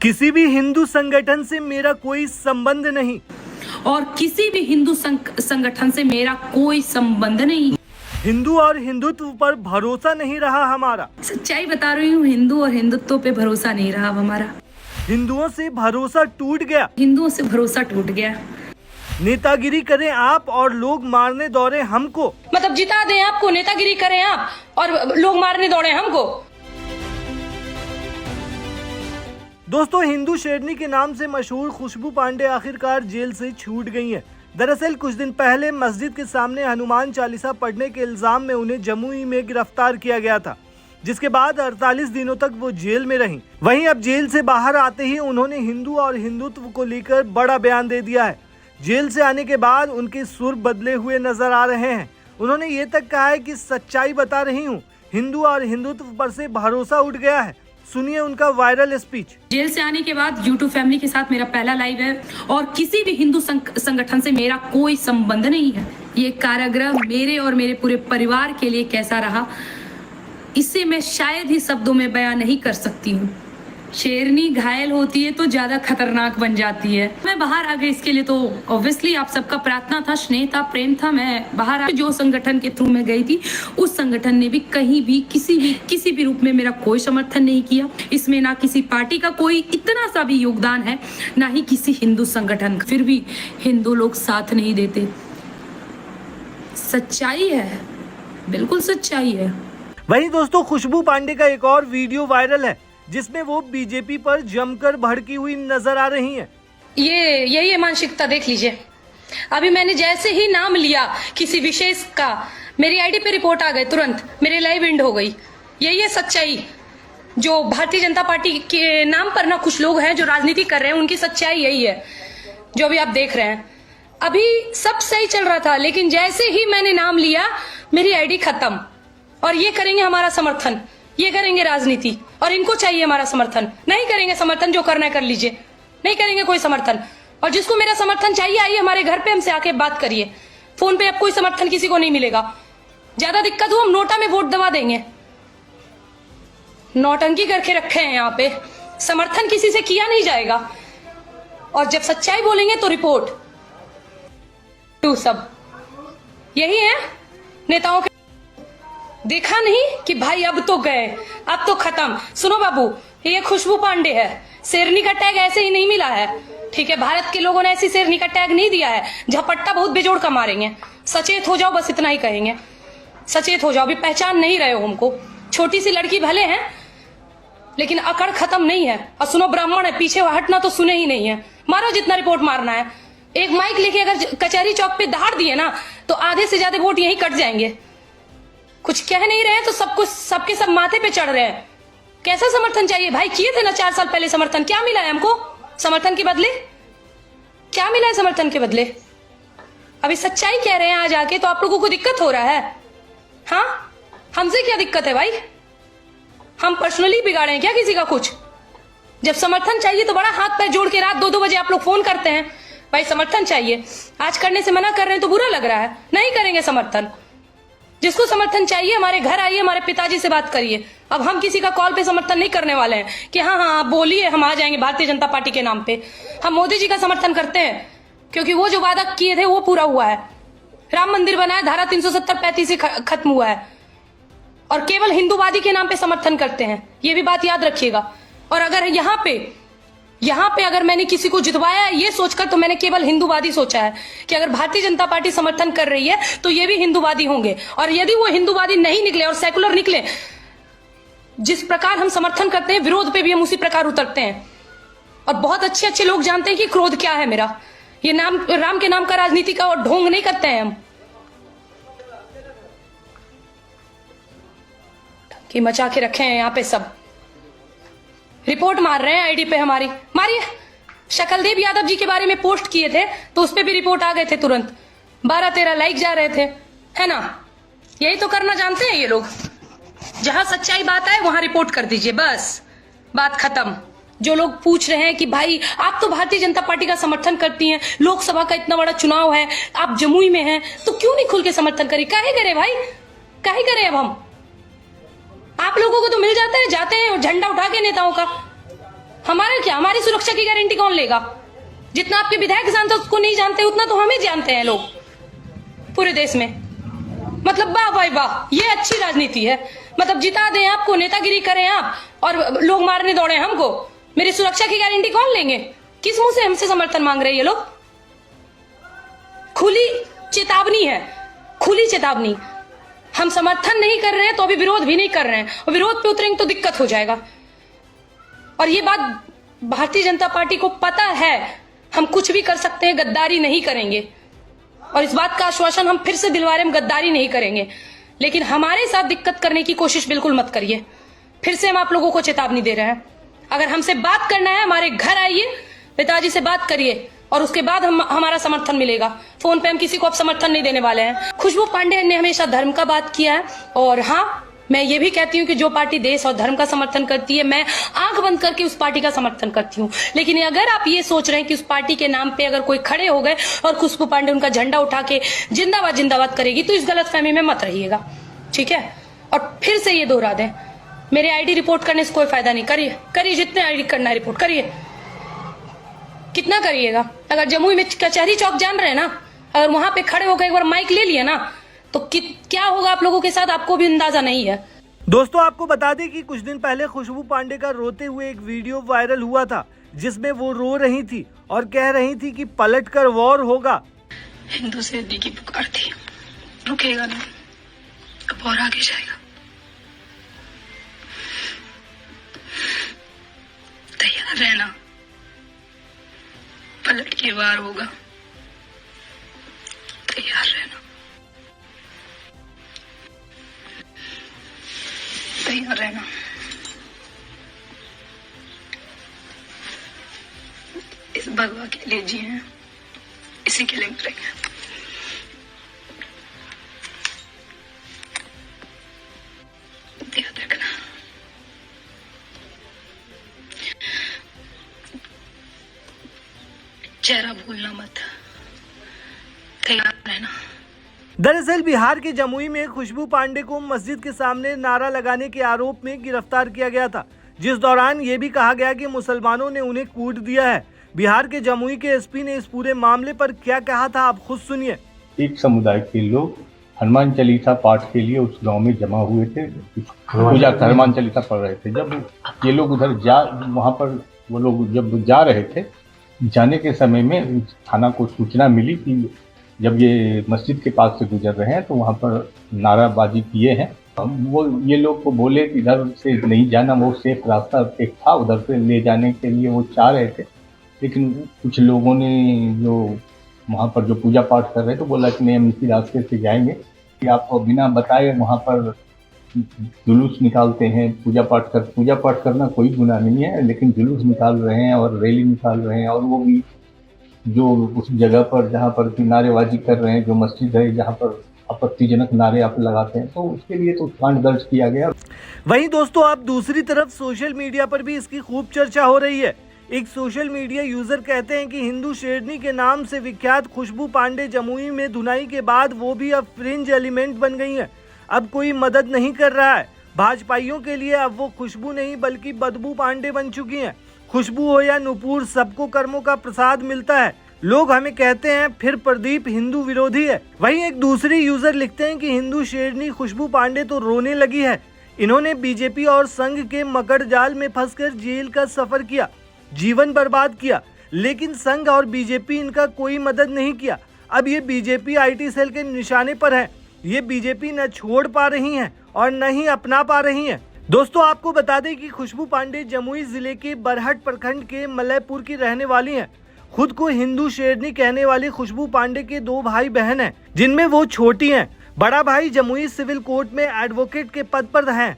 किसी भी हिंदू संगठन से मेरा कोई संबंध नहीं और किसी भी हिंदू संगठन से मेरा कोई संबंध नहीं। हिंदू और हिंदुत्व पर भरोसा नहीं रहा हमारा। सच्चाई बता रही हूँ, हिंदू और हिंदुत्व पे भरोसा नहीं रहा अब हमारा। हिंदुओं से भरोसा टूट गया। हिंदुओं से भरोसा टूट गया। नेतागिरी करें आप और लोग मारने दौड़े हमको। मतलब जिता दें आपको, नेतागिरी करें आप और लोग मारने दौड़े हमको। दोस्तों, हिंदू शेरनी के नाम से मशहूर खुशबू पांडे आखिरकार जेल से छूट गई हैं। दरअसल कुछ दिन पहले मस्जिद के सामने हनुमान चालीसा पढ़ने के इल्जाम में उन्हें जमुई में गिरफ्तार किया गया था, जिसके बाद 48 दिनों तक वो जेल में रहीं। वहीं अब जेल से बाहर आते ही उन्होंने हिंदू और हिंदुत्व को लेकर बड़ा बयान दे दिया है। जेल से आने के बाद उनके सुर बदले हुए नजर आ रहे हैं। उन्होंने ये तक कहा है कि सच्चाई बता रही हूँ, हिंदू और हिंदुत्व पर से भरोसा उठ गया है। सुनिए उनका वायरल स्पीच। जेल से आने के बाद YouTube फैमिली के साथ मेरा पहला लाइव है और किसी भी हिंदू संगठन से मेरा कोई संबंध नहीं है। ये कारागृह मेरे और मेरे पूरे परिवार के लिए कैसा रहा, इसे मैं शायद ही शब्दों में बयान नहीं कर सकती हूँ। शेरनी घायल होती है तो ज्यादा खतरनाक बन जाती है। मैं बाहर आ गई, इसके लिए तो ऑब्वियसली आप सबका प्रार्थना था, स्नेह था, प्रेम था। मैं बाहर आ, जो संगठन के थ्रू मैं गई थी उस संगठन ने भी कहीं भी किसी भी रूप में मेरा कोई समर्थन नहीं किया। इसमें ना किसी पार्टी का कोई इतना सा भी योगदान है, ना ही किसी हिंदू संगठन का। फिर भी हिंदू लोग साथ नहीं देते। सच्चाई है, बिल्कुल सच्चाई है। वहीं दोस्तों, खुशबू पांडे का एक और वीडियो वायरल है जिसमें वो बीजेपी पर जमकर भड़की हुई नजर आ रही हैं। यही है मानसिकता, देख लीजिए। अभी मैंने जैसे ही नाम लिया किसी विशेष का, मेरी आईडी पे रिपोर्ट आ गए, तुरंत मेरी लाइव एंड हो गई। यही है सच्चाई। जो भारतीय जनता पार्टी के नाम पर ना कुछ लोग हैं जो राजनीति कर रहे हैं, उनकी सच्चाई यही है जो अभी आप देख रहे हैं। अभी सब सही चल रहा था, लेकिन जैसे ही मैंने नाम लिया मेरी आईडी खत्म। और ये करेंगे हमारा समर्थन, ये करेंगे राजनीति, और इनको चाहिए हमारा समर्थन। नहीं करेंगे समर्थन, जो करना है कर लीजिए, नहीं करेंगे कोई समर्थन। और जिसको मेरा समर्थन चाहिए, आइए हमारे घर पे हमसे आके बात करिए। फोन पे अब कोई समर्थन किसी को नहीं मिलेगा। ज्यादा दिक्कत हो हम नोटा में वोट दबा देंगे। नौटंकी करके रखे हैं यहाँ पे, समर्थन किसी से किया नहीं जाएगा। और जब सच्चाई बोलेंगे तो रिपोर्ट टू सब। यही है नेताओं के। देखा नहीं कि भाई अब तो गए, अब तो खत्म। सुनो बाबू, ये खुशबू पांडे है, शेरनी का टैग ऐसे ही नहीं मिला है, ठीक है। भारत के लोगों ने ऐसी शेरनी का टैग नहीं दिया है। झपट्टा बहुत बेजोड़ का मारेंगे। सचेत हो जाओ, बस इतना ही कहेंगे। सचेत हो जाओ, अभी पहचान नहीं रहे हो हमको। छोटी सी लड़की भले हैं, लेकिन अकड़ खत्म नहीं है। और सुनो, ब्राह्मण है, पीछे हटना तो सुने ही नहीं है। मारो जितना रिपोर्ट मारना है। एक माइक लेके अगर कचहरी चौक पे दहाड़ दिए ना, तो आधे से ज्यादा वोट यहीं कट जाएंगे। कुछ कह नहीं रहे तो सब कुछ सबके सब माथे पे चढ़ रहे हैं। कैसा समर्थन चाहिए भाई? किए थे ना 4 साल पहले समर्थन, क्या मिला है हमको समर्थन के बदले? क्या मिला है समर्थन के बदले? अभी सच्चाई कह रहे हैं आज आके, तो आप लोगों को दिक्कत हो रहा है? हाँ, हमसे क्या दिक्कत है भाई? हम पर्सनली बिगाड़े हैं क्या किसी का कुछ? जब समर्थन चाहिए तो बड़ा हाथ पैर जोड़ के रात 2-2 बजे आप लोग फोन करते हैं, भाई समर्थन चाहिए। आज करने से मना कर रहे हैं तो बुरा लग रहा है। नहीं करेंगे समर्थन। जिसको समर्थन चाहिए हमारे घर आइए, हमारे पिताजी से बात करिए। अब हम किसी का कॉल पे समर्थन नहीं करने वाले हैं कि हाँ आप बोलिए, हम आ जाएंगे भारतीय जनता पार्टी के नाम पे। हम मोदी जी का समर्थन करते हैं, क्योंकि वो जो वादा किए थे वो पूरा हुआ है। राम मंदिर बना है, धारा 370-35 से खत्म हुआ है। और केवल हिंदूवादी के नाम पे समर्थन करते हैं, ये भी बात याद रखिएगा। और अगर यहाँ पे अगर मैंने किसी को जितवाया है ये सोचकर, तो मैंने केवल हिंदूवादी सोचा है कि अगर भारतीय जनता पार्टी समर्थन कर रही है तो ये भी हिंदूवादी होंगे। और यदि वो हिंदूवादी नहीं निकले और सेकुलर निकले, जिस प्रकार हम समर्थन करते हैं, विरोध पे भी हम उसी प्रकार उतरते हैं। और बहुत अच्छे लोग जानते हैं कि क्रोध क्या है मेरा। ये नाम, राम के नाम का राजनीति का और ढोंग नहीं करते हैं हम कि मचा के रखे हैं यहाँ पे सब। रिपोर्ट मार रहे हैं आईडी पे हमारी, मारिए। शकलदेव यादव जी के बारे में पोस्ट किए थे तो उस पे भी रिपोर्ट आ गए थे तुरंत। 12-13 लाइक जा रहे थे, है ना? यही तो करना जानते हैं ये लोग। जहां सच्चाई बात है वहां रिपोर्ट कर दीजिए, बस बात खत्म। जो लोग पूछ रहे हैं कि भाई आप तो भारतीय जनता पार्टी का समर्थन करती हैं, लोकसभा का इतना बड़ा चुनाव है, आप जमुई में हैं, तो क्यों नहीं खुल के समर्थन करें? काहे करे भाई, काहे करें? अब हम आप लोगों को तो मिल जाता है, जाते हैं झंडा उठा के नेताओं का। हमारे क्या, हमारी सुरक्षा की गारंटी कौन लेगा? जितना आपके विधायक जानते उसको नहीं जानते, उतना तो हमें जानते हैं लोग पूरे देश में। मतलब वाह भाई वाह, ये अच्छी राजनीति है। मतलब जिता दें आपको, नेतागिरी करें आप, और लोग मारने दौड़े हमको। मेरी सुरक्षा की गारंटी कौन लेंगे? किस मुंह से हमसे समर्थन मांग रहे हैं ये लोग? खुली चेतावनी है, खुली चेतावनी। हम समर्थन नहीं कर रहे हैं तो अभी विरोध भी नहीं कर रहे हैं, और विरोध पे उतरेंगे तो दिक्कत हो जाएगा। और ये बात भारतीय जनता पार्टी को पता है, हम कुछ भी कर सकते हैं, गद्दारी नहीं करेंगे। और इस बात का आश्वासन हम फिर से दिलवा रहे हैं, हम गद्दारी नहीं करेंगे। लेकिन हमारे साथ दिक्कत करने की कोशिश बिल्कुल मत करिए। फिर से हम आप लोगों को चेतावनी दे रहे हैं। अगर हमसे बात करना है, हमारे घर आइए, पिताजी से बात करिए, और उसके बाद हमारा समर्थन मिलेगा। फोन पे हम किसी को अब समर्थन नहीं देने वाले हैं। खुशबू पांडे ने हमेशा धर्म का बात किया है, और हाँ, मैं ये भी कहती हूँ कि जो पार्टी देश और धर्म का समर्थन करती है, मैं आंख बंद करके उस पार्टी का समर्थन करती हूँ। लेकिन अगर आप ये सोच रहे हैं कि उस पार्टी के नाम पे अगर कोई खड़े हो गए और खुशबू पांडे उनका झंडा उठा के जिंदाबाद जिंदाबाद करेगी, तो इस गलतफहमी में मत रहिएगा, ठीक है? और फिर से ये दोहरा दें, मेरे आईडी रिपोर्ट करने से कोई फायदा नहीं। करिए करिए, जितने आईडी करना है रिपोर्ट करिए। कितना करिएगा? अगर जमुई में कचहरी चौक जान रहे हैं ना, अगर वहां पे खड़े होकर एक बार माइक ले लिया ना, तो क्या होगा आप लोगों के साथ, आपको भी अंदाजा नहीं है। दोस्तों, आपको बता दें कि कुछ दिन पहले खुशबू पांडे का रोते हुए एक वीडियो वायरल हुआ था, जिसमें वो रो रही थी और कह रही थी कि पलटकर वॉर होगा। हिंदू शेरनी की पुकार थी, रुकेगा नहीं, अब और आगे जाएगा। तैयार रहना, पलट के वार होगा, तैयार रहना, तैयार रहना। इस भगवा के लिए जी हैं, इसी के लिए मरेंगे। याद रखना, चेहरा भूलना मत, तैयार रहना। दरअसल बिहार के जमुई में खुशबू पांडे को मस्जिद के सामने नारा लगाने के आरोप में गिरफ्तार किया गया था, जिस दौरान ये भी कहा गया कि मुसलमानों ने उन्हें कूट दिया है। बिहार के जमुई के एसपी ने इस पूरे मामले पर क्या कहा था, आप खुद सुनिए। एक समुदाय के लोग हनुमान चालीसा पाठ के लिए उस गांव में जमा हुए थे, पूजा हनुमान चालीसा पढ़ रहे थे। जब ये लोग उधर वहां पर वो लोग जब जा रहे थे, जाने के समय में थाना को सूचना मिली कि जब ये मस्जिद के पास से गुजर रहे हैं तो वहाँ पर नाराबाजी किए हैं। वो ये लोग को बोले कि इधर से नहीं जाना, वो सेफ रास्ता एक था, उधर से ले जाने के लिए वो चाह रहे थे। लेकिन कुछ लोगों ने जो वहाँ पर जो पूजा पाठ कर रहे थे बोला कि नहीं, हम इसी रास्ते से जाएंगे। कि आपको बिना बताए वहाँ पर जुलूस निकालते हैं। पूजा पाठ करना कोई गुनाह नहीं है, लेकिन जुलूस निकाल रहे हैं और रैली निकाल रहे हैं, और वो भी जो उस जगह पर जहाँ पर नारेबाजी कर रहे हैं, जो मस्जिद है जहाँ पर आपत्तिजनक नारे आप लगाते हैं, तो उसके लिए तो कांड दर्ज किया गया। वहीं दोस्तों, आप दूसरी तरफ सोशल मीडिया पर भी इसकी खूब चर्चा हो रही है। एक सोशल मीडिया यूजर कहते हैं कि हिंदू शेरनी के नाम से विख्यात खुशबू पांडे जमुई में धुनाई के बाद वो भी अब फ्रिंज एलिमेंट बन गई हैं। अब कोई मदद नहीं कर रहा है। भाजपाइयों के लिए अब वो खुशबू नहीं बल्कि बदबू पांडे बन चुकी हैं। खुशबू हो या नुपुर, सबको कर्मों का प्रसाद मिलता है। लोग हमें कहते हैं फिर प्रदीप हिंदू विरोधी है। वहीं एक दूसरी यूजर लिखते हैं कि हिंदू शेरनी खुशबू पांडे तो रोने लगी है। इन्होंने बीजेपी और संघ के मकड़ जाल में फंसकर जेल का सफर किया, जीवन बर्बाद किया, लेकिन संघ और बीजेपी इनका कोई मदद नहीं किया। अब ये बीजेपी आईटी सेल के निशाने पर है। ये बीजेपी न छोड़ पा रही हैं और न ही अपना पा रही हैं। दोस्तों, आपको बता दें कि खुशबू पांडे जमुई जिले के बरहट प्रखंड के मलयपुर की रहने वाली हैं। खुद को हिंदू शेरनी कहने वाली खुशबू पांडे के 2 भाई बहन हैं, जिनमें वो छोटी हैं। बड़ा भाई जमुई सिविल कोर्ट में एडवोकेट के पद पर हैं